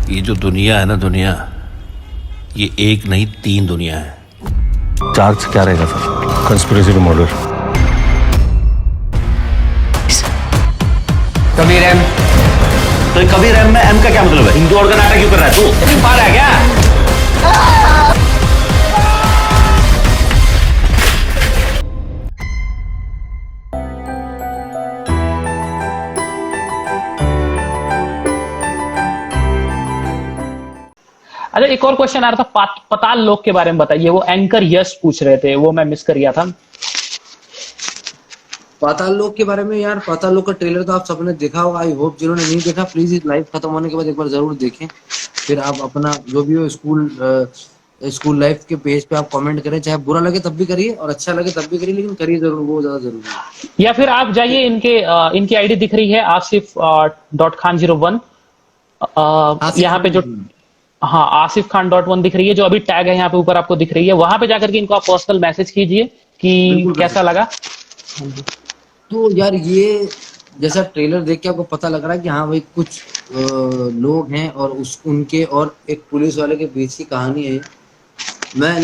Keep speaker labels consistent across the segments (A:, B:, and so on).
A: ये जो दुनिया है ना, दुनिया, ये एक नहीं 3 दुनिया है।
B: चार्ज क्या रहेगा sir? Conspiracy to murder.
A: Kabir M. तो कबीर एम में एम का क्या मतलब है? हिंदू और का नाटक क्यों कर रहा है तू? तेरी बात है क्या?
C: अच्छा, एक और क्वेश्चन आ रहा था पताल लोक के बारे में बताइए। वो एंकर यश पूछ रहे थे, वो मैं मिस कर गया था।
D: पाताल लोक के बारे में यार, पाताल लोक का ट्रेलर तो आप सबने देखा होगा। आई होप जिन्होंने नहीं देखा प्लीज इस लाइव खत्म होने के बाद एक बार जरूर देखें। फिर आप अपना जो भी हो स्कूल लाइफ के पेज पे आप कमेंट करें, चाहे बुरा लगे तब भी करिए और अच्छा लगे तब भी करिए, लेकिन करिए जरूर, वो ज्यादा जरूरी है।
C: या फिर आप जाइए, इनकी आईडी दिख रही है आसिफ .खान01। यहाँ पे जो हाँ आसिफ खान .1 दिख रही है, जो अभी टैग है यहाँ पे ऊपर आपको दिख रही है। वहां पे जाकर के इनको आप पर्सनल मैसेज कीजिए कि कैसा लगा।
D: तो यार ये जैसा ट्रेलर देख के आपको पता लग रहा है कि हाँ भाई कुछ लोग हैं और उनके और एक पुलिस वाले के बीच की कहानी है। मैं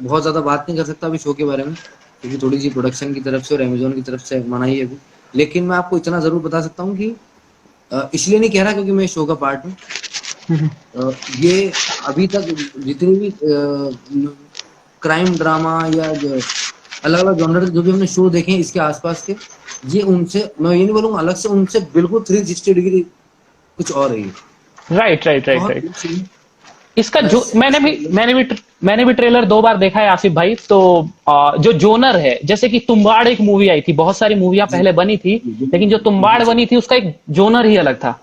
D: बहुत ज्यादा बात नहीं कर सकता अभी शो के बारे में, क्योंकि थोड़ी सी प्रोडक्शन की तरफ से और अमेजोन की तरफ से मनाही है अभी। लेकिन मैं आपको इतना जरूर बता सकता हूँ कि इसलिए नहीं कह रहा क्योंकि मैं शो का पार्ट हूँ। ये अभी तक जितनी भी क्राइम ड्रामा या अलग अलग जॉनर जो भी हमने शो देखे हैं इसके आसपास के, ये उनसे, मैं ये नहीं बोलूंगा अलग से, उनसे बिल्कुल 360 डिग्री कुछ और है।
C: राइट। इसका जो मैंने भी ट्रेलर 2 बार देखा है आसिफ भाई। तो जो जोनर है, जैसे कि तुम्बाड़ एक मूवी आई थी, बहुत सारी मूवियां पहले बनी थी, लेकिन जो तुम्बाड़ बनी थी उसका एक जोनर ही अलग था।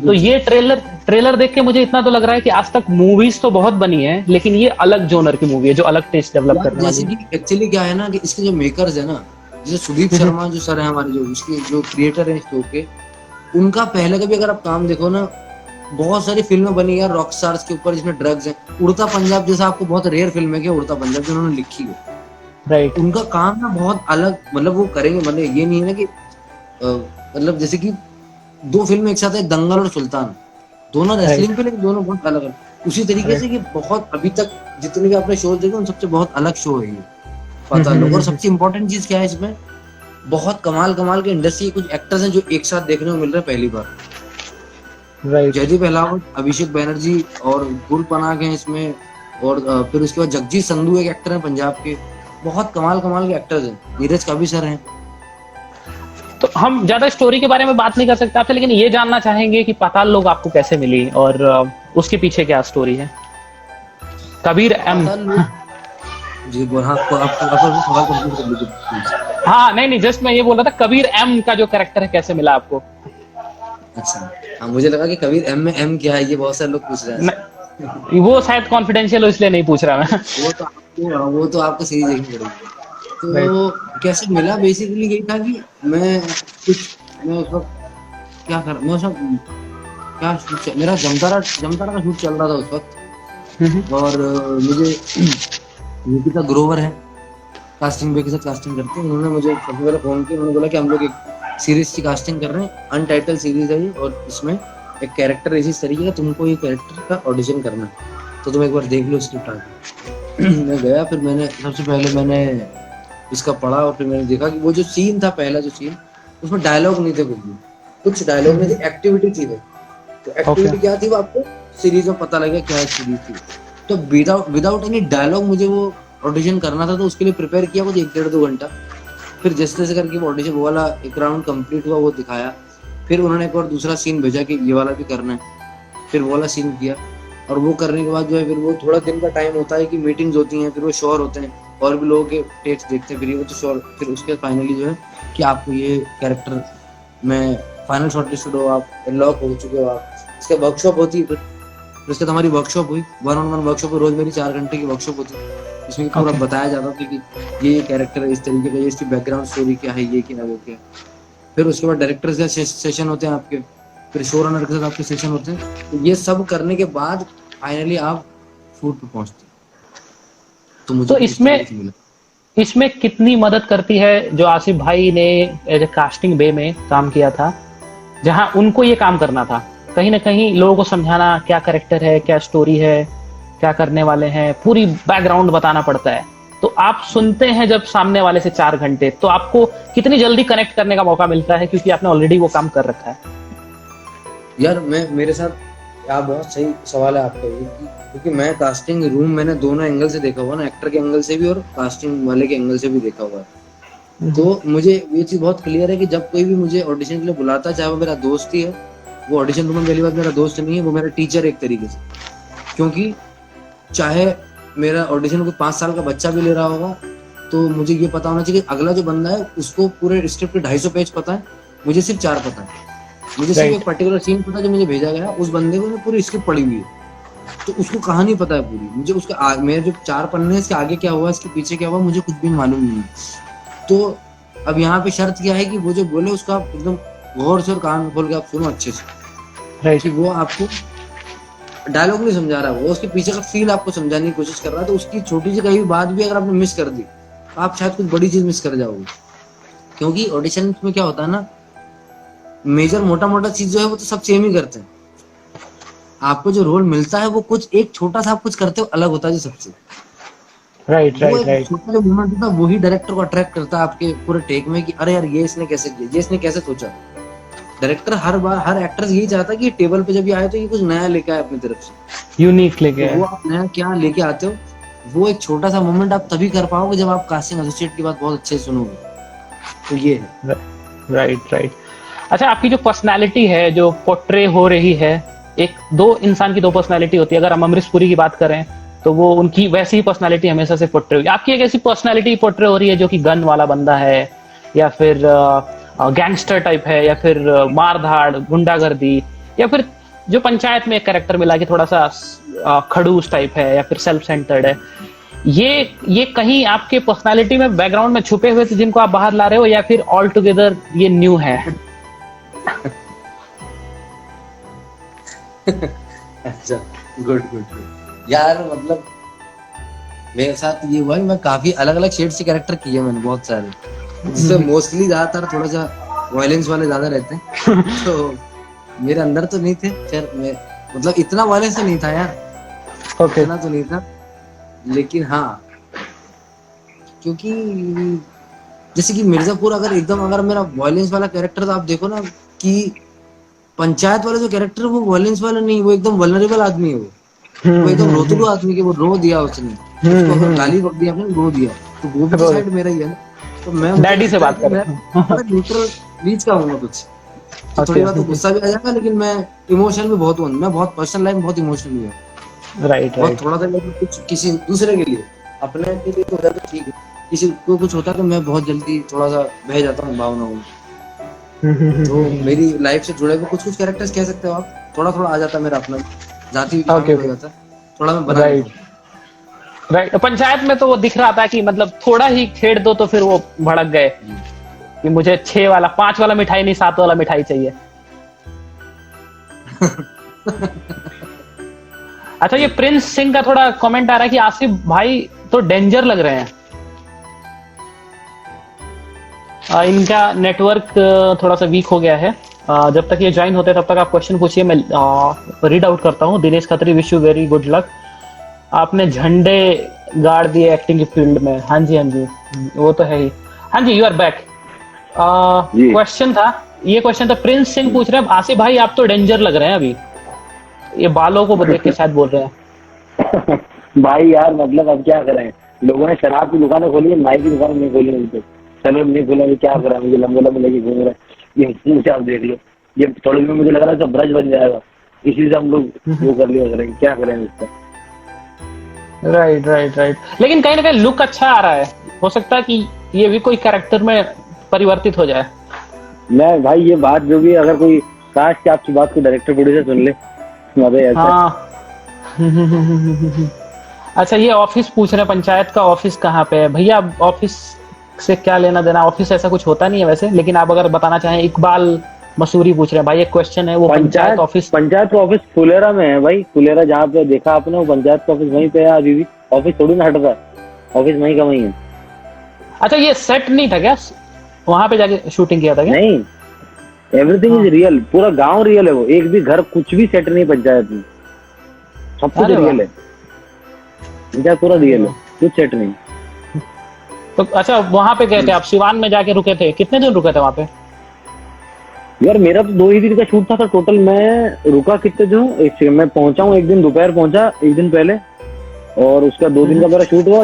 C: तो ये ट्रेलर देख के मुझे इतना तो लग रहा है कि आज तक मूवीज तो बहुत बनी है, लेकिन ये अलग जोनर की मूवी है जो अलग टेस्ट डेवलप करने वाली है।
D: जैसे कि एक्चुअली क्या है ना कि इसके जो मेकर्स है ना, जैसे सुदीप शर्मा जो सर है हमारे, जो इसके जो क्रिएटर है इस शो के, उनका पहले का भी अगर आप काम देखो ना, बहुत सारी फिल्में बनी यार रॉक स्टार्स के ऊपर जिसमें ड्रग्स है। उड़ता पंजाब जैसा आपको बहुत रेयर फिल्म है कि उड़ता पंजाब जो उन्होंने लिखी है,
C: राइट।
D: उनका काम ना बहुत अलग, मतलब वो करेंगे, मतलब ये नहीं है ना कि मतलब जैसे कि 2 फिल्म एक साथ है, दंगल और सुल्तान, दोनों रेसलिंग पे, लेकिन दोनों बहुत अलग है। उसी तरीके से ये बहुत अभी तक जितने भी आपने शोज देखे उन सबसे बहुत अलग शो है ये पता लो। और सबसे इम्पोर्टेंट चीज क्या है इसमें, बहुत कमाल के इंडस्ट्री के कुछ एक्टर्स हैं जो एक साथ देखने को मिल रहे हैं पहली बार।
C: राइट।
D: जयदीप अहलावत, अभिषेक बैनर्जी और गुल पनाग हैं इसमें, और फिर उसके बाद जगजीत संधू एक एक्टर है पंजाब के। बहुत कमाल के एक्टर्स हैं, नीरज कावी सर हैं।
C: तो हम ज्यादा स्टोरी के बारे में बात नहीं कर सकते आपसे, लेकिन ये जानना चाहेंगे कि पाताल लोक आपको कैसे मिली और उसके पीछे क्या स्टोरी है। कबीर एम।
D: जी बोल, हाँ आपको सवाल कंप्लीट कर लीजिए।
C: हाँ नहीं, जस्ट मैं ये बोल रहा था कबीर एम का जो कैरेक्टर है कैसे मिला आपको।
D: अच्छा, हाँ मुझे लगा कि कबीर एम में एम क्या है, ये बहुत सारे लोग पूछ रहे हैं।
C: वो शायद कॉन्फिडेंशियल हो, इसलिए नहीं पूछ रहा मैं।
D: वो तो आपको सीरीज देखनी पड़ेगी। तो कैसे मिला, बेसिकली यही था कि मैं उस वक्त मेरा जमतारा का शूट चल रहा था उस वक्त, और मुझे निकिता ग्रोवर है कास्टिंग बे के साथ कास्टिंग करते हैं, उन्होंने मुझे सबसे पहले फोन किया। उन्होंने बोला कि हम लोग एक सीरीज की कास्टिंग कर रहे हैं, अनटाइटल सीरीज है ये, और इसमें एक कैरेक्टर इस तरीके का, तुमको ये कैरेक्टर का ऑडिशन करना है, तो तुम एक बार देख लो स्क्रिप्ट आके। मैं गया, फिर मैंने सबसे पहले इसका पढ़ा, और फिर मैंने देखा कि वो जो सीन था, पहला जो सीन, उसमें डायलॉग नहीं थे, कुछ डायलॉग नहीं थे, एक्टिविटी थी वो। तो एक्टिविटी क्या थी वो आपको सीरीज में पता लगेगा क्या सीरीज थी। तो विदाउट एनी डायलॉग मुझे वो ऑडिशन करना था, तो उसके लिए प्रिपेयर किया कुछ 1-1.5-2 घंटा। फिर जैसे तैसे करके वो ऑडिशन वाला एक राउंड कंप्लीट हुआ, वो दिखाया। फिर उन्होंने एक और दूसरा सीन भेजा कि ये वाला भी करना है, फिर वो वाला सीन किया। और वो करने के बाद जो है, फिर वो थोड़ा दिन का टाइम होता है कि मीटिंग्स होती हैं, फिर वो श्योर होते हैं और भी लोगों के टेक्स्ट देखते हैं, फिर वो तो श्योर, फिर उसके फाइनली जो है कि आपको ये कैरेक्टर में फाइनल शॉर्टलिस्टेड हो, आप लॉक हो चुके हो आप। इसके वर्कशॉप होती है, फिर उसके हमारी वर्कशॉप हुई, 1-on-1 वर्कशॉप, रोज मेरी 4 घंटे की वर्कशॉप होती है, इसमें पूरा बताया जाता था कि ये कैरेक्टर है इस तरीके का, ये इसकी बैकग्राउंड स्टोरी क्या है, ये क्या है, वो क्या है। फिर उसके बाद डायरेक्टर के सेशन होते हैं आपके, फिर शो रनर के साथ आपके सेशन होते हैं। तो ये सब करने के बाद फाइनली आप शूट पे पहुंचते हैं। तो मुझे
C: इसमें कितनी मदद करती है जो आसिफ भाई ने एज ए कास्टिंग बे में काम किया था, जहां उनको ये काम करना था, कहीं ना कहीं लोगों को समझाना क्या कैरेक्टर है, क्या स्टोरी है, क्या करने वाले हैं, पूरी बैकग्राउंड बताना पड़ता है। तो आप सुनते हैं जब सामने वाले से 4 घंटे, तो आपको कितनी जल्दी कनेक्ट करने का मौका मिलता है, क्योंकि आपने ऑलरेडी वो काम कर रखा है।
D: यार मैं मेरे साथ यार बहुत सही सवाल है आपका ये कि क्योंकि मैं कास्टिंग रूम मैंने दोनों एंगल से देखा हुआ ना, एक्टर के एंगल से भी और कास्टिंग वाले के एंगल से भी देखा हुआ है। तो मुझे ये चीज बहुत क्लियर है कि जब कोई भी मुझे ऑडिशन के लिए बुलाता है, चाहे वो मेरा दोस्त ही है, वो ऑडिशन रूम में पहली बात मेरा दोस्त नहीं है, वो मेरा टीचर एक तरीके से। क्योंकि चाहे मेरा ऑडिशन को 5 साल का बच्चा भी ले रहा होगा, तो मुझे ये पता होना चाहिए कि अगला जो बंदा है उसको पूरे स्क्रिप्ट के 250 पेज पता है, मुझे सिर्फ 4 पता है। मुझे सिर्फ एक पर्टिकुलर सीन पता है जो मुझे भेजा गया, उस बंदे को पूरी स्क्रिप्ट पढ़ी हुई है, तो उसको कहानी पता है पूरी। मुझे उसका मेरे जो 4 पन्ने हैं इसके आगे क्या हुआ, इसके पीछे क्या हुआ, मुझे कुछ भी मालूम नहीं है। तो अब यहाँ पे शर्त क्या है कि वो जो बोले उसका एकदम गौर से और कान खोल के आप सुनो अच्छे से, कि वो आपको डायलॉग नहीं समझा रहा, वो उसके पीछे का फील आपको समझाने की कोशिश कर रहा है। तो उसकी छोटी सी कहीं भी बात भी अगर आपने मिस कर दी, आप शायद कुछ बड़ी चीज मिस कर जाओगे। क्योंकि ऑडिशन में क्या होता है ना, मेजर मोटा मोटा चीज जो है वो तो सब सेम ही करते हैं, आपको जो रोल मिलता है वो कुछ एक छोटा सा आप कुछ करते हो अलग होता है जो सबसे।
C: Right right.
D: छोटा जो मोमेंट होता है वही डायरेक्टर को अट्रैक्ट करता है आपके पूरे टेक में, कि अरे यार ये इसने कैसे किया, ये इसने कैसे सोचा। डायरेक्टर हर बार हर एक्टर यही चाहता है कि टेबल पे जब ये आए तो ये कुछ नया लेके आए अपनी तरफ से,
C: यूनिक लेके
D: तो वो आप नया क्या लेके आते हो, वो एक छोटा सा मोमेंट आप तभी कर पाओगे जब आप कास्टिंग एसोसिएट की बात बहुत अच्छे से सुनोगे। तो ये है।
C: राइट। अच्छा, आपकी जो पर्सनालिटी है जो पोर्ट्रे हो रही है, एक दो इंसान की दो पर्सनालिटी होती है। अगर हम अमरीश पुरी की बात करें तो वो उनकी वैसी ही पर्सनालिटी हमेशा से पोर्ट्रे हुई। आपकी एक ऐसी पर्सनालिटी पोर्ट्रे हो रही है जो कि गन वाला बंदा है, या फिर गैंगस्टर टाइप है, या फिर मार धाड़ गुंडागर्दी, या फिर जो पंचायत में एक कैरेक्टर मिला कि थोड़ा सा खड़ूस टाइप है, या फिर सेल्फ सेंटर्ड है। ये कहीं आपके पर्सनालिटी में बैकग्राउंड में छुपे हुए थे जिनको आप बाहर ला रहे हो, या फिर ऑल टुगेदर ये न्यू है?
D: अच्छा, गुड यार, मतलब मेरे साथ ये हुआ कि मैं काफी अलग अलग शेड्स के कैरेक्टर किए मैंने, बहुत सारे, जिससे मोस्टली ज्यादातर थोड़ा सा वायलेंस वाले ज्यादा रहते हैं। तो मेरे अंदर तो नहीं थे, खैर मैं मतलब इतना वायलेंस तो नहीं था यार, इतना तो नहीं था, लेकिन हाँ, क्योंकि जैसे कि मिर्जापुर अगर मेरा वायलेंस वाला कैरेक्टर, तो आप देखो ना कि पंचायत वाला जो कैरेक्टर वो वायलेंस वाला नहीं, वो एकदम वल्नरेबल आदमी है, वो एकदम रोतलू आदमी के, वो रो दिया उसने, उसको अगर गाली बक दिया आपने, रो दिया, तो वो भी साइड मेरा ही है ना। तो मैं
C: डैडी से बात कर रहा हूं,
D: न्यूट्रल बीच का हूँ कुछ, तो थोड़ी बात तो गुस्सा भी आ जाएगा, लेकिन मैं इमोशनल भी बहुत हूँ, मैं बहुत पर्सनल लाइफ में बहुत इमोशनल हूँ। राइट। थोड़ा सा कुछ किसी दूसरे के लिए, अपने के लिए तो ज्यादा ठीक है, किसी को कुछ होता है तो मैं बहुत जल्दी थोड़ा सा बह जाता हूँ भावनाओं में। तो मेरी लाइफ से जुड़े हुए कुछ कैरेक्टर्स कह सकते हो आप, थोड़ा आ जाता है मेरा अपना जाति हो जाता है, थोड़ा मैं बना
C: राइट। पंचायत में तो वो दिख रहा था कि मतलब थोड़ा ही छेड़ दो तो फिर वो भड़क गए कि मुझे 6 वाला 5 वाला मिठाई नहीं 7 वाला मिठाई चाहिए। अच्छा, ये प्रिंस सिंह का थोड़ा कमेंट आ रहा है कि आसिफ भाई तो डेंजर लग रहे हैं। इनका नेटवर्क थोड़ा सा वीक हो गया है। जब तक ये ज्वाइन होते हैं तब तक आप क्वेश्चन पूछिए, मैं रीड आउट करता हूँ। Dinesh Khatri, wish you very good luck. आपने झंडे गाड़ दिए एक्टिंग की फील्ड में। हाँ जी, वो तो है ही। हाँ जी, यू आर बैक। क्वेश्चन था, ये क्वेश्चन था, प्रिंस सिंह पूछ रहे हैं आसिफ भाई आप तो डेंजर लग रहे हैं अभी। ये बालों को देख के शायद बोल रहे हैं।
E: भाई यार मतलब अब क्या करें, लोगों ने शराब की दुकानें खोली है, नाई की दुकान नहीं खोली है, चलो नहीं खोला, क्या करें, मुझे लंबे लेके घूम रहे हैं। ये मुझे आप देख लो, ये थोड़ी देर में मुझे लग रहा है सब ब्रज बन जाएगा, इसी से हम लोग वो कर लिया करेंगे, क्या करें इसका।
C: राइट। लेकिन कहीं ना कहीं लुक अच्छा आ रहा है, हो सकता है कि ये भी कोई कैरेक्टर में परिवर्तित हो जाए।
E: मैं भाई ये बात जो भी, अगर कोई काश कि आपकी बात को डायरेक्टर प्रोड्यूसर सुन ले।
C: हाँ। अच्छा, ये ऑफिस पूछ रहे हैं, पंचायत का ऑफिस कहाँ पे है? भैया ऑफिस से क्या लेना देना, ऑफिस ऐसा कुछ होता नहीं है वैसे, लेकिन आप अगर बताना चाहें। इकबाल मसूरी पूछ रहे हैं भाई, एक क्वेश्चन है, वो पंचायत
E: का ऑफिस फुलेरा में है भाई। फुलेरा जहाँ पे देखा आपने, वो पंचायत का ऑफिस वहीं पे है अभी भी, ऑफिस थोड़ी ना हट रहा, ऑफिस वहीं का वहीं है।
C: अच्छा, ये सेट नहीं था क्या, वहां पे जाके शूटिंग किया था क्या?
E: नहीं, एवरीथिंग इज रियल, पूरा गांव रियल है वो, एक भी घर कुछ भी सेट नहीं पंचायत में, सब कुछ
C: अरे वाह।
E: रियल है, पंचायत पूरा रियल है, कुछ सेट नहीं।
C: तो अच्छा वहां पे गए थे आप, सिवान में जाके रुके थे, कितने दिन रुके थे वहां पे?
E: यार मेरा तो 2 ही दिन का शूट था टोटल, मैं रुका कितने दिन, मैं पहुंचा हूँ एक दिन दोपहर पहुंचा, एक दिन पहले, और उसका 2 दिन का मेरा शूट हुआ,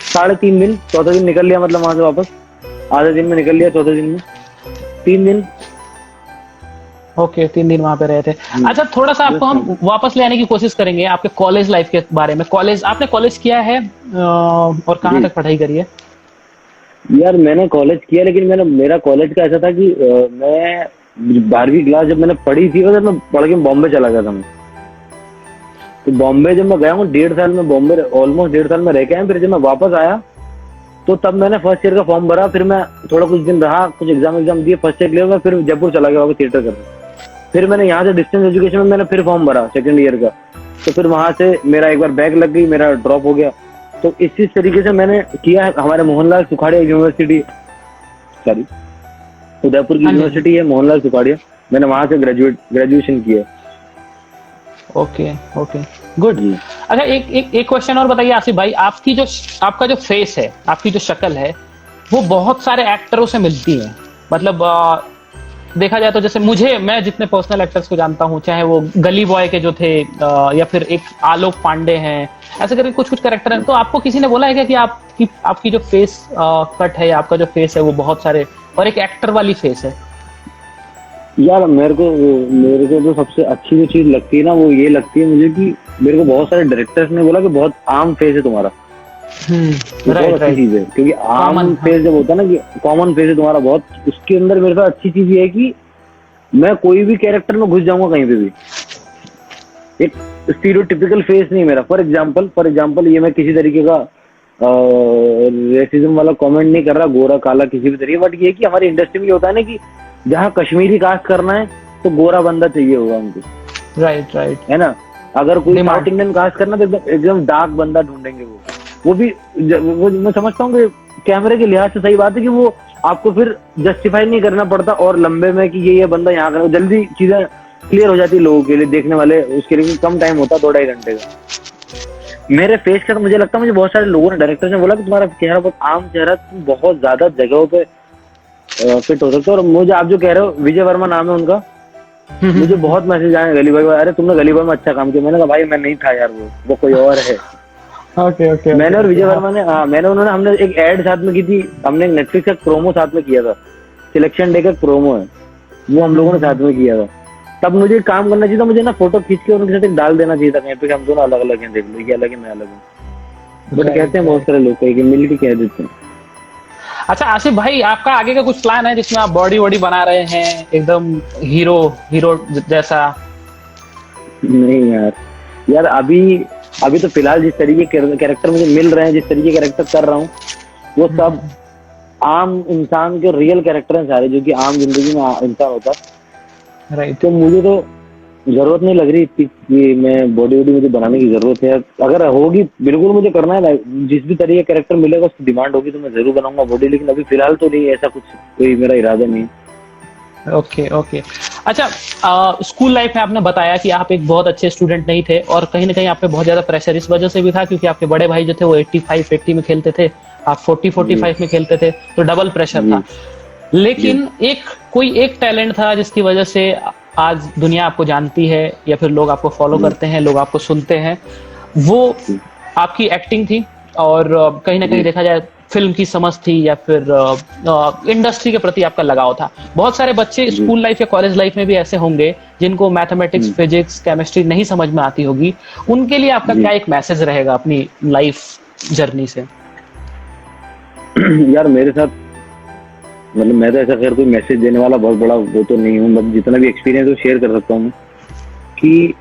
E: 3.5 दिन, चौथे दिन निकल लिया, मतलब वहां से वापस आधे दिन में निकल लिया, चौथे दिन में 3 दिन।
C: ओके 3 दिन वहां पे रहे थे। अच्छा थोड़ा सा आपको हम वापस ले आने की कोशिश करेंगे आपके कॉलेज लाइफ के बारे में। कॉलेज, आपने कॉलेज किया है और कहाँ
E: जी।
C: तक पढ़ाई करी है?
E: यार मैंने कॉलेज किया, लेकिन मेरा कॉलेज का ऐसा था कि मैं 12वीं क्लास जब मैंने पढ़ी थी, जब मैं पढ़ के बॉम्बे चला गया था मैं। तो बॉम्बे जब मैं गया हूँ 1.5 साल में, बॉम्बे ऑलमोस्ट 1.5 साल में रह के आया, फिर जब मैं वापस आया तो तब मैंने फर्स्ट ईयर का फॉर्म भरा, फिर मैं थोड़ा कुछ दिन रहा, कुछ एग्जाम दिए, फर्स्ट ईयर क्लियर हुआ, फिर जयपुर चला गया वापस थिएटर करने। फिर मैंने यहाँ से डिस्टेंस एजुकेशन में मैंने फिर फॉर्म भरा सेकंड ईयर का, तो फिर वहां से मेरा एक बार बैक लग गई, मेरा ड्रॉप हो गया। तो इसी तरीके से मैंने किया है। हमारे मोहनलाल सुखाड़िया यूनिवर्सिटी, सॉरी उदयपुर की
C: हाँ जी।
E: यूनिवर्सिटी है मोहनलाल सुखाड़िया, मैंने वहां से ग्रेजुएशन किया।
C: Okay okay good.
E: जी।
C: अच्छा एक क्वेश्चन और बताइए आसिफ भाई, आपका जो फेस है, आपकी जो शक्ल है, वो बहुत सारे एक्टरों से मिलती है। मतलब देखा जाए तो जैसे मैं जितने पर्सनल एक्टर्स को जानता हूँ, चाहे वो गली बॉय के जो थे या फिर एक आलोक पांडे हैं, ऐसे करके कुछ कुछ कैरेक्टर हैं। तो आपको किसी ने बोला है क्या कि आपकी जो फेस कट है या आपका जो फेस है वो बहुत सारे और एक एक्टर वाली फेस है?
E: यार मेरे को जो सबसे अच्छी जो चीज लगती है ना, वो ये लगती है मुझे कि मेरे को बहुत सारे डायरेक्टर्स ने बोला कि बहुत आम फेस है तुम्हारा। ये बहुत अच्छी चीज है, क्योंकि आम
C: Common,
E: फेस जब होता है ना कि कॉमन फेस है तुम्हारा बहुत, उसके अंदर मेरे साथ अच्छी चीज ये है कि मैं कोई भी कैरेक्टर में घुस जाऊंगा कहीं पे भी। एक स्टीरियोटिपिकल फेस नहीं मेरा। फॉर एग्जाम्पल ये मैं किसी तरीके का रेसिज्म वाला कमेंट नहीं कर रहा, गोरा काला किसी भी तरीके, बट ये कि हमारी इंडस्ट्री में ये होता है ना कि जहाँ कश्मीरी कास्ट करना है तो गोरा बंदा चाहिए होगा उनको,
C: राइट
E: है ना। अगर कोई
C: Demand.
E: नॉर्थ इंडियन कास्ट करना तो एकदम डार्क बंदा ढूंढेंगे वो भी वो मैं समझता हूँ कि कैमरे के लिहाज से सही बात है कि वो आपको फिर जस्टिफाई नहीं करना पड़ता और लंबे में कि ये बंदा यहाँ का, जल्दी चीजें क्लियर हो जाती है लोगों के लिए, देखने वाले उसके लिए कम टाइम होता, 2-2.5 घंटे का। मेरे फेस का तो मुझे लगता है, मुझे बहुत सारे लोगों ने, डायरेक्टर्स ने बोला कि तुम्हारा चेहरा बहुत आम चेहरा, तुम बहुत ज्यादा जगहों पे फिट हो सकते हो। और मुझे आप जो कह रहे हो, विजय वर्मा नाम है उनका, मुझे बहुत मैसेज आए गली बॉय, अरे तुमने गली बॉय में अच्छा काम किया। मैंने कहा भाई मैं नहीं था यार, वो कोई और है।
C: Okay okay.
E: मैंने और विजय वर्मा ने, हाँ हमने एक एड साथ में की थी, हमने नेटफ्लिक्स का प्रोमो साथ में किया था, सिलेक्शन डे का प्रोमो है वो, हम लोगों ने साथ में किया था। तब मुझे काम करना चाहिए था, मुझे ना फोटो खींच के उनके साथ एक डाल देना चाहिए था कहीं पे कि हम दोनों अलग अलग हैं, देख लो ये अलग है मैं अलग हूँ। बट कहते हैं बहुत सारे लोग कहीं कि मिल के कह देते हैं।
C: अच्छा आसिफ भाई, आपका आगे का कुछ प्लान है जिसमें आप बॉडी वॉडी बना रहे हैं एकदम हीरो जैसा?
E: नहीं यार अभी तो फिलहाल जिस तरीके के कैरेक्टर मुझे मिल रहे हैं, जिस तरीके कैरेक्टर कर रहा हूँ, वो सब आम इंसान के रियल कैरेक्टर हैं सारे, जो कि आम जिंदगी में इंसान होता है।
C: राइट।
E: तो मुझे तो जरूरत नहीं लग रही इतनी कि मैं बॉडी वॉडी मुझे बनाने की जरूरत है। अगर होगी बिल्कुल मुझे करना है, जिस भी तरीके कैरेक्टर मिलेगा उसकी डिमांड होगी तो मैं जरूर बनाऊंगा बॉडी, लेकिन अभी फिलहाल तो नहीं, ऐसा कुछ कोई मेरा इरादा नहीं।
C: Okay okay. अच्छा स्कूल लाइफ में आपने बताया कि आप एक बहुत अच्छे स्टूडेंट नहीं थे और कहीं ना कहीं आप पे बहुत ज्यादा प्रेशर इस वजह से भी था क्योंकि आपके बड़े भाई जो थे वो 85-80 में खेलते थे, आप 40-45 में खेलते थे, तो डबल प्रेशर था। लेकिन कोई एक टैलेंट था जिसकी वजह से आज दुनिया आपको जानती है या फिर लोग आपको फॉलो करते हैं, लोग आपको सुनते हैं, वो आपकी एक्टिंग थी। और कहीं ना कहीं देखा जाए फिल्म की समझ थी या फिर इंडस्ट्री के प्रति आपका लगाव था। बहुत सारे बच्चे स्कूल लाइफ या कॉलेज लाइफ में भी ऐसे होंगे जिनको मैथमेटिक्स, फिजिक्स, केमिस्ट्री नहीं समझ में आती होगी, उनके लिए आपका क्या एक मैसेज रहेगा अपनी लाइफ जर्नी से?
E: यार मेरे साथ मतलब मैं तो ऐसा खैर कोई मैसेज देने वाला बहुत बड़ा वो तो नहीं हूँ, मतलब जितना भी एक्सपीरियंस है शेयर कर सकता हूँ कि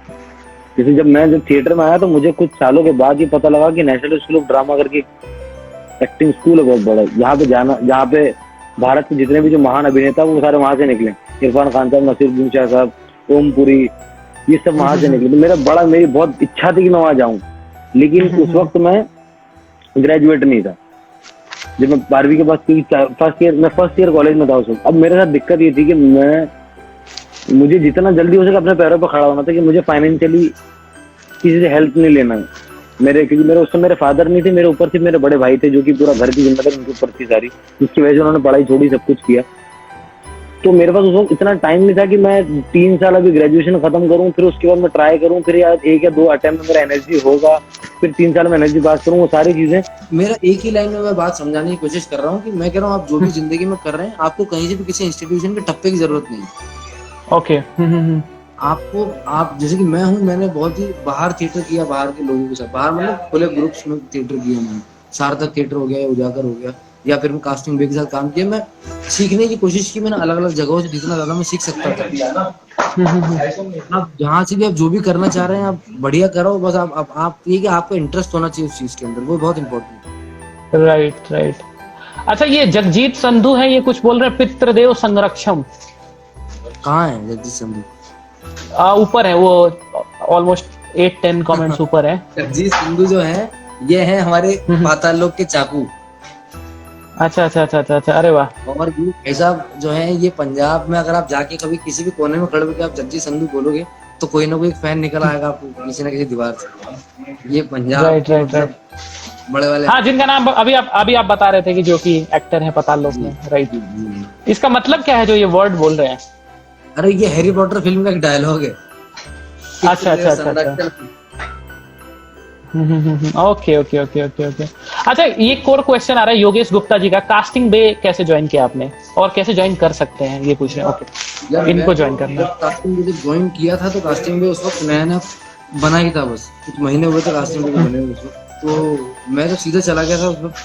E: जैसे जब थिएटर में आया तो मुझे कुछ सालों के बाद ये पता लगा कि नेशनल स्कूल ऑफ ड्रामा करके एक्टिंग स्कूल है बहुत बड़ा, जहाँ पे भारत के जितने भी जो महान अभिनेता वो सारे वहां से निकले, इरफान खान साहब, नसीरुद्दीन शाह साहब, ओम पुरी, ये सब वहां से निकले। तो मेरी बहुत इच्छा थी कि मैं वहां जाऊं, लेकिन उस वक्त मैं ग्रेजुएट नहीं था। जब मैं 12वीं के बाद फर्स्ट ईयर कॉलेज में था उस वक्त। अब मेरे साथ दिक्कत ये थी कि मुझे जितना जल्दी हो सके अपने पैरों पर खड़ा होना था, कि मुझे फाइनेंशियली किसी से हेल्प नहीं लेना है क्योंकि मेरे उस समय मेरे फादर नहीं थे, मेरे ऊपर सिर्फ मेरे बड़े भाई थे जो कि पूरा घर की जिम्मेदारी उनके ऊपर थी सारी, जिसकी वजह से उन्होंने पढ़ाई छोड़ी, सब कुछ किया। तो मेरे पास उस वक्त इतना टाइम नहीं था कि मैं 3 साल अभी ग्रेजुएशन खत्म करूं, फिर उसके बाद मैं ट्राई करूं, फिर यार 1 या 2 अटेम्प्ट में मेरा एनएसजी होगा, फिर 3 साल में एनएसजी पास करूं, वो सारी चीजें।
D: मेरा एक ही लाइन में मैं बात समझाने की कोशिश कर रहा हूँ कि मैं कह रहा हूँ आप जो भी जिंदगी में कर रहे हैं, आपको कहीं से भी किसी इंस्टीट्यूशन के टप्पे की जरूरत नहीं है।
C: ओके।
D: आपको आप जैसे कि मैं हूँ, मैंने बहुत ही बाहर थिएटर किया, बाहर के लोगों के साथ, बाहर मतलब खुले ग्रुप्स में थिएटर किया मैंने, सार्थक थिएटर हो गया, उजागर हो गया, या फिर मैं कास्टिंग बे के साथ काम किया। मैं सीखने की कोशिश की मैंने अलग अलग जगहों से, जितना ज्यादा मैं सीख सकता था। आप जहाँ से भी आप जो भी करना चाह रहे हैं आप बढ़िया करो, बस आप ये कि आपका इंटरेस्ट होना चाहिए उस चीज के अंदर, वो बहुत इंपॉर्टेंट है।
C: राइट। अच्छा, ये जगजीत संधू है, ये कुछ बोल रहे हैं पितृदेव संरक्षम।
D: कहाँ है जगजीत संधू?
C: ऊपर है वो, ऑलमोस्ट 8-10 कमेंट्स ऊपर है।
D: जगजीत संधू जो है ये है हमारे पाताल लोक के चाकू।
C: अच्छा। अरे वाह।
D: और ये भाई साहब जो है, ये पंजाब में अगर आप जाके कभी किसी भी कोने में खड़े होकर आप जगजीत संधू बोलोगे तो कोई ना कोई एक फैन निकल आएगा आपको किसी ना किसी दीवार से। ये पंजाब
C: राइट।
D: बड़े वाले,
C: हाँ, जिनका नाम अभी आप बता रहे थे कि जो कि एक्टर है पाताल लोक में। राइट। इसका मतलब क्या है जो ये वर्ड बोल रहे हैं?
D: अरे ये हैरी पॉटर फिल्म का एक डायलॉग है।
C: अच्छा। ओके। अच्छा, ये कोर क्वेश्चन आ रहा है योगेश गुप्ता जी का, कास्टिंग बे कैसे ज्वाइन किया आपने और कैसे ज्वाइन कर सकते हैं, ये पूछ रहे हैं। ओके, इनको ज्वाइन करना।
D: कास्टिंग बे जब ज्वाइन किया था तो कास्टिंग बे उस वक्त नया बना ही था, बस कुछ महीने हुए थे कास्टिंग बे बने हुए उस वक्त। तो मैं तो सीधा चला गया था उस वक्त,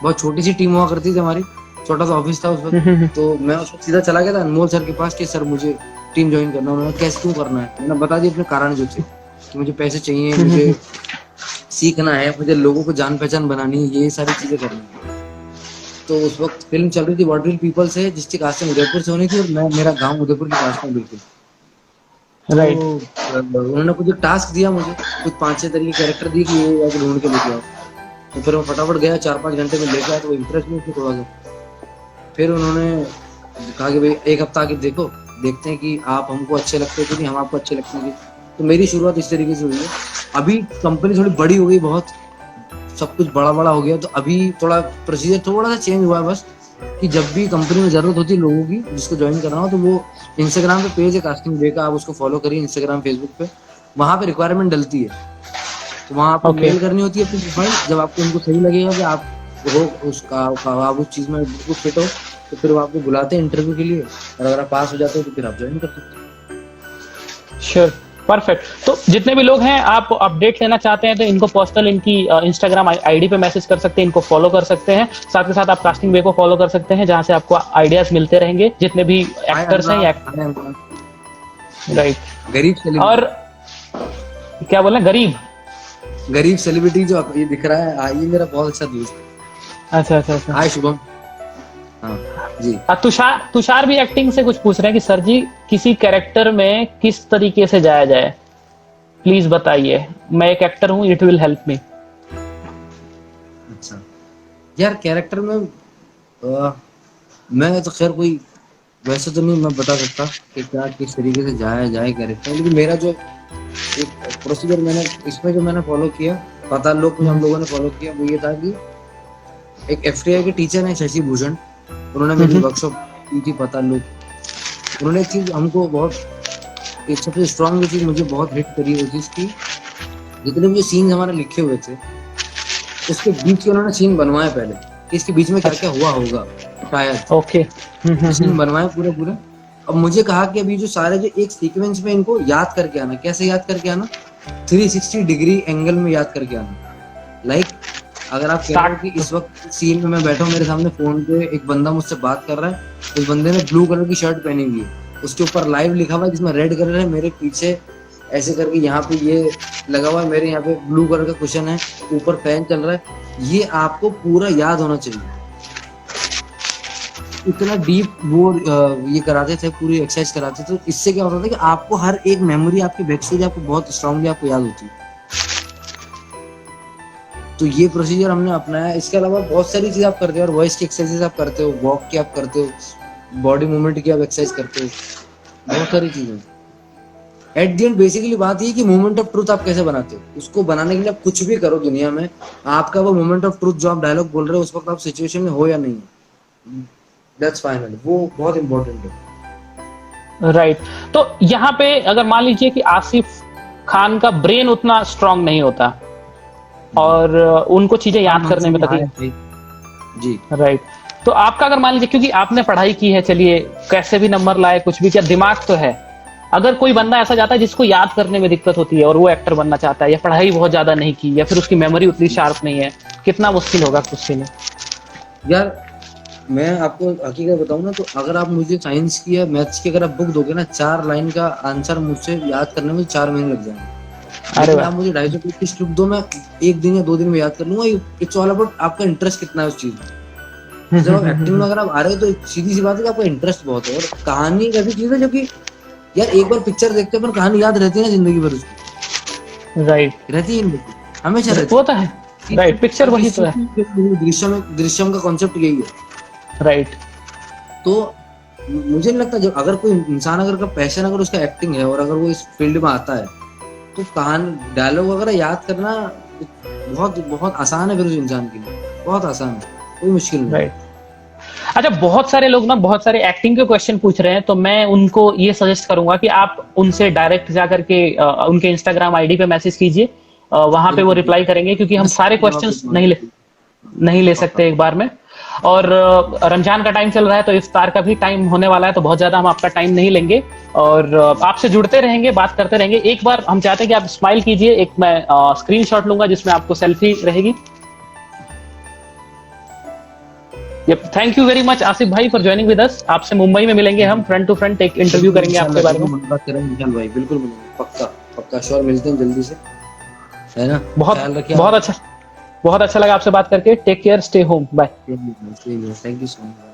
D: बहुत छोटी सी टीम हुआ करती थी हमारी, छोटा सा ऑफिस था उस वक्त। तो मैं उस वक्त सीधा चला गया था अनमोल सर के पास कि सर मुझे टीम ज्वाइन करना। उन्होंने कैसे क्यों करना है, मैंने बता दिया अपने कारण जो थे कि मुझे पैसे चाहिए, मुझे सीखना है, मुझे लोगों को जान पहचान बनानी है, ये सारी चीजें करनी है। तो उस वक्त फिल्म चल रही थी वॉटरफॉल पीपल से, जिसकी कास्टिंग उदयपुर से होनी थी, और मेरा गांव उदयपुर की कास्टिंग बिल्कुल।
C: राइट।
D: तो उन्होंने कुछ टास्क दिया मुझे, कुछ 5-6 तरीके कैरेक्टर दिए कि ये आके ढूंढ के लेके आओ। तो फिर मैं फटाफट गया, 4-5 घंटे में लेके आया। तो इंटरेस्ट नहीं थी थोड़ा सा। फिर उन्होंने कहा कि भाई 1 हफ्ता आके देखते हैं कि आप हमको अच्छे लगते हैं कि नहीं, हम आपको अच्छे लगते हैं। तो मेरी शुरुआत इस तरीके से हुई है। अभी कंपनी थोड़ी बड़ी हो गई, बहुत सब कुछ बड़ा हो गया, तो अभी थोड़ा प्रोसीजर थोड़ा सा चेंज हुआ है, बस कि जब भी कंपनी में जरूरत होती है लोगों की जिसको ज्वाइन करना हो, तो वो इंस्टाग्राम पे पेज है कास्टिंग बे का, आप उसको फॉलो करिए इंस्टाग्राम फेसबुक पे, वहाँ पे रिक्वायरमेंट डलती है। तो वहाँ आपको मेल करनी होती है अपनी प्रोफाइल, जब आपको उनको सही लगेगा कि आप हो उसका, आप उस चीज में बिल्कुल फिट हो, तो फिर वो आपको बुलाते हैं इंटरव्यू के लिए, और अगर आप पास हो जाते हो तो फिर आप ज्वाइन कर सकते हो।
C: Sure, perfect. तो जितने भी लोग हैं, आप अपडेट लेना चाहते हैं तो इनको पर्सनल इनकी इंस्टाग्राम आईडी पे मैसेज कर सकते हैं, इनको फॉलो कर सकते हैं। साथ के साथ आप कास्टिंग बे को फॉलो कर सकते हैं, जहां से आपको आइडियाज मिलते रहेंगे, जितने भी एक्टर्स हैं। राइट।
D: गरीब
C: और क्या बोले,
D: गरीब सेलिब्रिटी जो ये दिख रहा है, ये मेरा बहुत अच्छा दोस्त है।
C: अच्छा।
D: हाय शुभम। हाँ जी।
C: तुषार भी एक्टिंग से कुछ पूछ रहे हैं कि सर जी किसी कैरेक्टर में किस तरीके से जाया जाए, प्लीज बताइए, मैं एक एक्टर हूँ, इट विल हेल्प मी।
D: अच्छा यार, कैरेक्टर में मैं तो खैर कोई वैसे तो नहीं मैं बता सकता कि क्या किस तरीके से जाया जाए कैरेक्टर, लेकिन मेरा जो एक प्रोसीजर मैंने इसमें जो मैंने फॉलो किया, पाताल लोक में हम लोगों ने फॉलो किया, वो ये था कि एक एफटीआई के टीचर है शशि भूषण, उन्होंने मेरी वर्कशॉप की थी पाताल लोक। उन्होंने एक चीज हमको बहुत, एक सबसे स्ट्रॉन्ग चीज मुझे बहुत हिट करी, वो चीज की जितने भी जो सीन हमारे लिखे हुए थे उसके बीच के उन्होंने सीन बनवाए पहले, कि इसके बीच में क्या क्या हुआ होगा शायद।
C: ओके।
D: सीन बनवाए पूरे। अब मुझे कहा कि अभी जो सारे जो एक सीक्वेंस में इनको याद करके आना, कैसे याद करके आना, 360 डिग्री एंगल में याद करके आना। लाइक अगर आप कह रहे हो कि इस वक्त सीन में मैं बैठा हूँ, मेरे सामने फोन पे एक बंदा मुझसे बात कर रहा है, उस बंदे ने ब्लू कलर की शर्ट पहनी हुई है, उसके ऊपर लाइव लिखा हुआ है जिसमें रेड कलर है, मेरे पीछे ऐसे करके यहाँ पे ये लगा हुआ है, मेरे यहाँ पे ब्लू कलर का कुशन है, ऊपर फैन चल रहा है, ये आपको पूरा याद होना चाहिए। इतना डीप वो ये कराते थे, पूरी एक्सरसाइज कराते थे, तो इससे क्या होता था कि आपको हर एक मेमोरी आपकी बैक स्टेज आपको बहुत स्ट्रांगली आपको याद होती है। तो ये प्रोसीजर हमने अपनाया। इसके अलावा बहुत सारी चीज आप करते हो, और वॉइस की एक्सरसाइज आप करते हो, वॉक की आप करते हो, बॉडी मूवमेंट की आप एक्सरसाइज करते हो, बहुत सारी चीजें। एट द एंड बेसिकली बात ये कि मोमेंट ऑफ ट्रूथ आप कैसे बनाते हो, उसको बनाने के लिए आप कुछ भी करो दुनिया में, आपका वो मोमेंट ऑफ ट्रूथ जो आप डायलॉग बोल रहे हो उस वक्त आप सिचुएशन में हो या नहीं, दैट्स फाइनल, वो बहुत इंपॉर्टेंट है।
C: राइट। तो यहाँ पे अगर मान लीजिए कि आसिफ खान का ब्रेन उतना स्ट्रांग नहीं होता और उनको चीजें याद करने में तकलीफ,
D: जी
C: राइट, तो आपका अगर मान लीजिए, क्योंकि आपने पढ़ाई की है, चलिए कैसे भी नंबर लाए, कुछ भी किया, दिमाग तो है, अगर कोई बंदा ऐसा जाता है जिसको याद करने में दिक्कत होती है और वो एक्टर बनना चाहता है, या पढ़ाई बहुत ज्यादा नहीं की, या फिर उसकी मेमोरी उतनी शार्प नहीं है, कितना मुश्किल होगा उसके लिए?
D: यार मैं आपको हकीकत बताऊं ना, तो अगर आप मुझे साइंस की या मैथ्स की अगर आप बुक दोगे ना, 4 लाइन का आंसर मुझसे याद करने में 4 महीने लग जाएंगे।
C: अरे
D: लेकिन
C: वाह।
D: आप मुझे 250 पेज की स्क्रिप्ट दो, मैं 1 दिन या 2 दिन में याद कर लूंगा। इट्स ऑल अबाउट आपका इंटरेस्ट कितना है उस चीज में। जब आप एक्टिंग में अगर आप आ रहे हो तो सीधी सी बात है कि आपका इंटरेस्ट बहुत है। और कहानी एक ऐसी चीज है जो कि यार एक बार पिक्चर देखते हैं पर कहानी याद रहती है ना जिंदगी भर, उसकी
C: राइट,
D: रहती है हमेशा रहती
C: वो तो है। राइट, पिक्चर वही तो है।
D: दृश्यम का कॉन्सेप्ट यही है।
C: राइट।
D: तो मुझे नहीं लगता, जब अगर कोई इंसान अगर का पैशन अगर उसका एक्टिंग है और अगर वो इस फील्ड में आता है, तो कहानी डायलॉग वगैरह याद करना बहुत बहुत आसान है फिर उस इंसान के लिए, बहुत आसान है, कोई मुश्किल नहीं।
C: राइट। अच्छा, बहुत सारे लोग ना बहुत सारे एक्टिंग के क्वेश्चन पूछ रहे हैं, तो मैं उनको ये सजेस्ट करूंगा कि आप उनसे डायरेक्ट जाकर के उनके इंस्टाग्राम आईडी पे मैसेज कीजिए, वहां पे वो रिप्लाई करेंगे, क्योंकि हम सारे क्वेश्चंस नहीं ले सकते एक बार में। और रमजान का टाइम चल रहा है, तो इफ्तार का भी टाइम होने वाला है, तो बहुत ज्यादा हम आपका टाइम नहीं लेंगे और आपसे जुड़ते रहेंगे, बात करते रहेंगे। एक बार हम चाहते हैं कि आप स्माइल कीजिए, एक मैं स्क्रीनशॉट लूंगा जिसमें आपको सेल्फी रहेगी। Thank you very much Asif भाई फॉर ज्वाइनिंग विद अस। आपसे मुंबई में मिलेंगे, हम फ्रंट टू फ्रंट एक इंटरव्यू करेंगे आपके बारे में।
D: बात करेंगे विशाल भाई, बिल्कुल मिलेंगे, पक्का पक्का श्योर, मिलते हैं जल्दी से, है ना। बहुत अच्छा लगा आपसे बात करके। Take care, stay home, bye. Thank you so much.